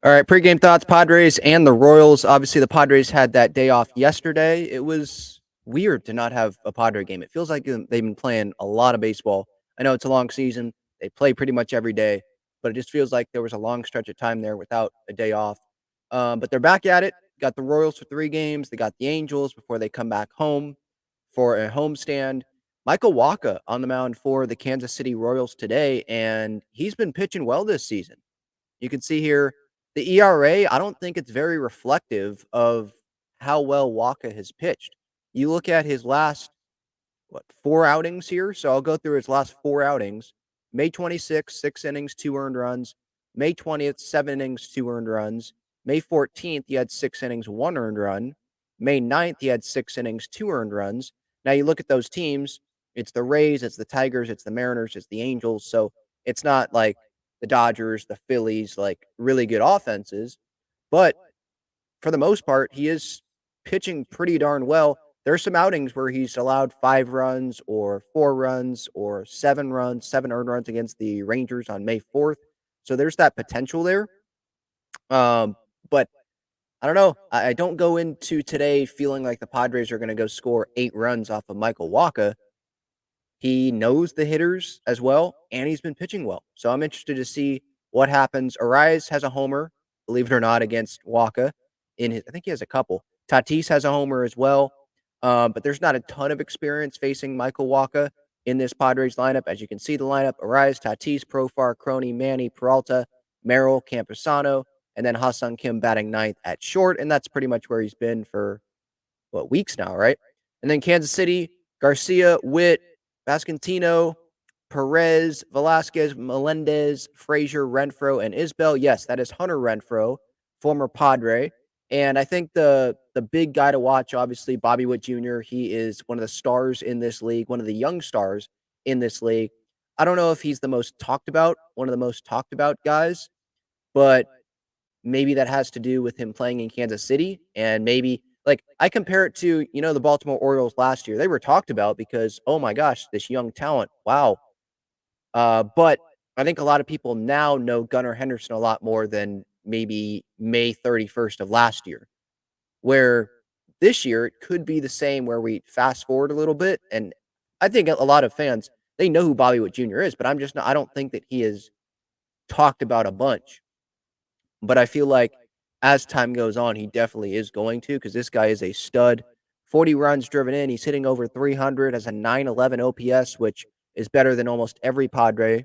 All right, pregame thoughts, Padres and the Royals. Obviously, the Padres had that day off yesterday. It was weird to not have a Padre game. It feels like they've been playing a lot of baseball. I know it's a long season. They play pretty much every day, but it just feels like there was a long stretch of time there without a day off. But they're back at it. Got the Royals for 3 games. They got the Angels before they come back home for a homestand. Michael Wacha on the mound for the Kansas City Royals today, and he's been pitching well this season. You can see here the ERA, I don't think it's very reflective of how well Waka has pitched. You look at his last, 4 outings here? So I'll go through his last 4 outings. May 26th, 6 innings, 2 earned runs. May 20th, 7 innings, 2 earned runs. May 14th, he had 6 innings, 1 earned run. May 9th, he had 6 innings, 2 earned runs. Now you look at those teams, it's the Rays, it's the Tigers, it's the Mariners, it's the Angels. So it's not like the Dodgers, the Phillies, like really good offenses. But for the most part, he is pitching pretty darn well. There's some outings where he's allowed 5 runs or 4 runs or 7 runs, 7 earned runs against the Rangers on May 4th. So there's that potential there. But I don't know. I don't go into today feeling like the Padres are going to go score 8 runs off of Michael Wacha. He knows the hitters as well, and he's been pitching well. So I'm interested to see what happens. Arias has a homer, believe it or not, against Waka. I think he has a couple. Tatis has a homer as well. But there's not a ton of experience facing Michael Waka in this Padres lineup. As you can see, the lineup: Arias, Tatis, Profar, Crony, Manny, Peralta, Merrill, Campusano, and then Hassan Kim batting ninth at short. And that's pretty much where he's been for weeks now, right? And then Kansas City, Garcia, Witt, Vascantino, Perez, Velasquez, Melendez, Frazier, Renfro, and Isbell. Yes, that is Hunter Renfro, former Padre. And I think the big guy to watch, obviously, Bobby Witt Jr. He is one of the stars in this league, one of the young stars in this league. I don't know if he's the most talked about, one of the most talked about guys, but maybe that has to do with him playing in Kansas City, and maybe like I compare it to, the Baltimore Orioles last year. They were talked about because, oh my gosh, this young talent. Wow. But I think a lot of people now know Gunnar Henderson a lot more than maybe May 31st of last year. Where this year it could be the same where we fast forward a little bit, and I think a lot of fans, they know who Bobby Witt Jr. is, but I don't think that he is talked about a bunch. But I feel like as time goes on, he definitely is going to, because this guy is a stud. 40 runs driven in. He's hitting over 300, has a 911 OPS, which is better than almost every Padre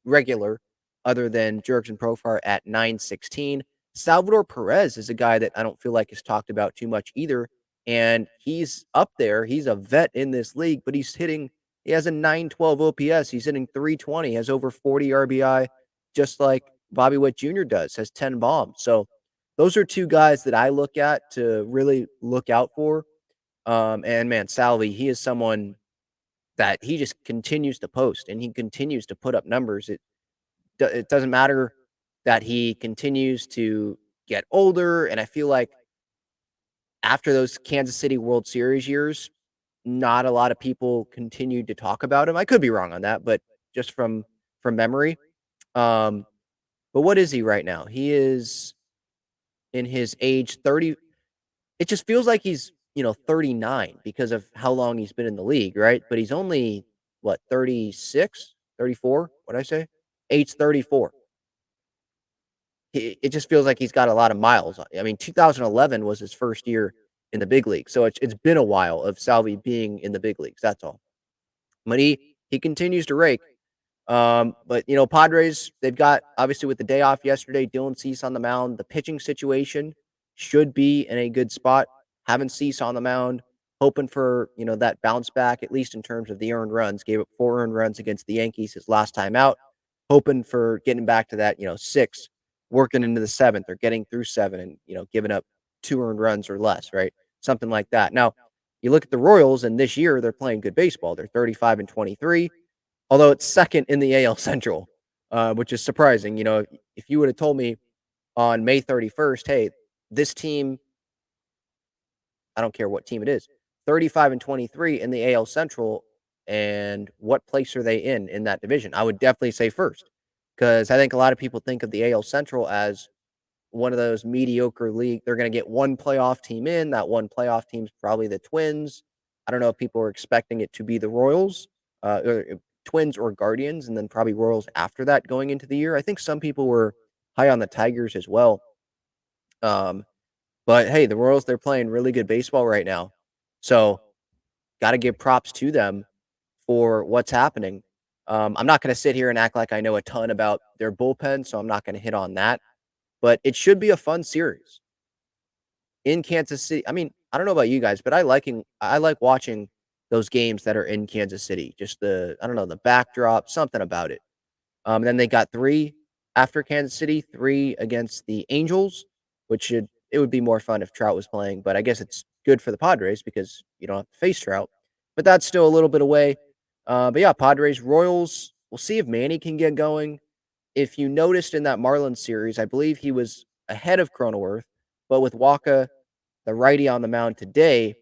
regular, other than Jurickson Profar at 916. Salvador Perez is a guy that I don't feel like is talked about too much either. And he's up there. He's a vet in this league, but he has a 912 OPS. He's hitting 320, has over 40 RBI, just like Bobby Witt Jr. has 10 bombs. So those are 2 guys that I look at to really look out for. And man, Salvi, he is someone that he just continues to post and he continues to put up numbers. It doesn't matter that he continues to get older. And I feel like after those Kansas City World Series years, not a lot of people continued to talk about him. I could be wrong on that, but just from memory. Um, but what is he right now? He is in his age 30. It just feels like he's, 39 because of how long he's been in the league, right? But he's only, 36, 34? What'd I say? Age 34. It just feels like he's got a lot of miles. I mean, 2011 was his first year in the big league. So it's been a while of Salvi being in the big leagues. That's all. But he continues to rake. But Padres, they've got, obviously, with the day off yesterday, Dylan Cease on the mound. The pitching situation should be in a good spot. Having Cease on the mound, hoping for that bounce back, at least in terms of the earned runs. Gave up 4 earned runs against the Yankees his last time out. Hoping for getting back to that 6, working into the 7th, or getting through 7, and giving up 2 earned runs or less, right? Something like that. Now, you look at the Royals, and this year they're playing good baseball. They're 35-23. Although it's second in the AL Central, which is surprising. If you would have told me on May 31st, hey, this team, I don't care what team it is, 35-23 in the AL Central, and what place are they in that division? I would definitely say first, because I think a lot of people think of the AL Central as one of those mediocre league. They're going to get one playoff team in. That one playoff team's probably the Twins. I don't know if people were expecting it to be the Royals, Twins or Guardians, and then probably Royals after that going into the year. I think some people were high on the Tigers as well. Um, but hey, the Royals, they're playing really good baseball right now. So got to give props to them for what's happening. I'm not going to sit here and act like I know a ton about their bullpen, so I'm not going to hit on that. But it should be a fun series in Kansas City. I mean, I don't know about you guys, but I like watching those games that are in Kansas City. Just I don't know, the backdrop, something about it. Then they got 3 after Kansas City, 3 against the Angels, which it would be more fun if Trout was playing, but I guess it's good for the Padres because you don't have to face Trout. But that's still a little bit away. But yeah, Padres, Royals. We'll see if Manny can get going. If you noticed in that Marlins series, I believe he was ahead of Cronenworth, but with Waka, the righty on the mound today,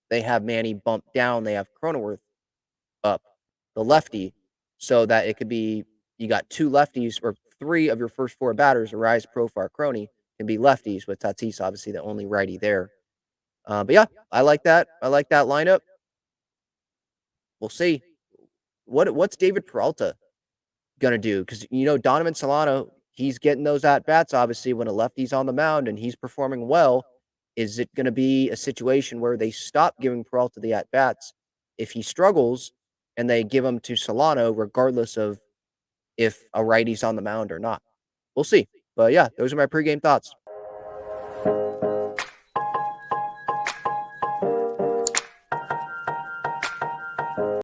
they have Manny bumped down. They have Cronenworth up, the lefty, so that it could be you got 2 lefties or 3 of your first 4 batters, Arise, Profar, Crony, can be lefties with Tatis obviously the only righty there. But yeah, I like that. I like that lineup. We'll see. What's David Peralta gonna do? Because Donovan Solano, he's getting those at bats obviously when a lefty's on the mound and he's performing well. Is it gonna be a situation where they stop giving Peralta the at bats if he struggles and they give him to Solano regardless of if a righty's on the mound or not? We'll see. But yeah, those are my pregame thoughts.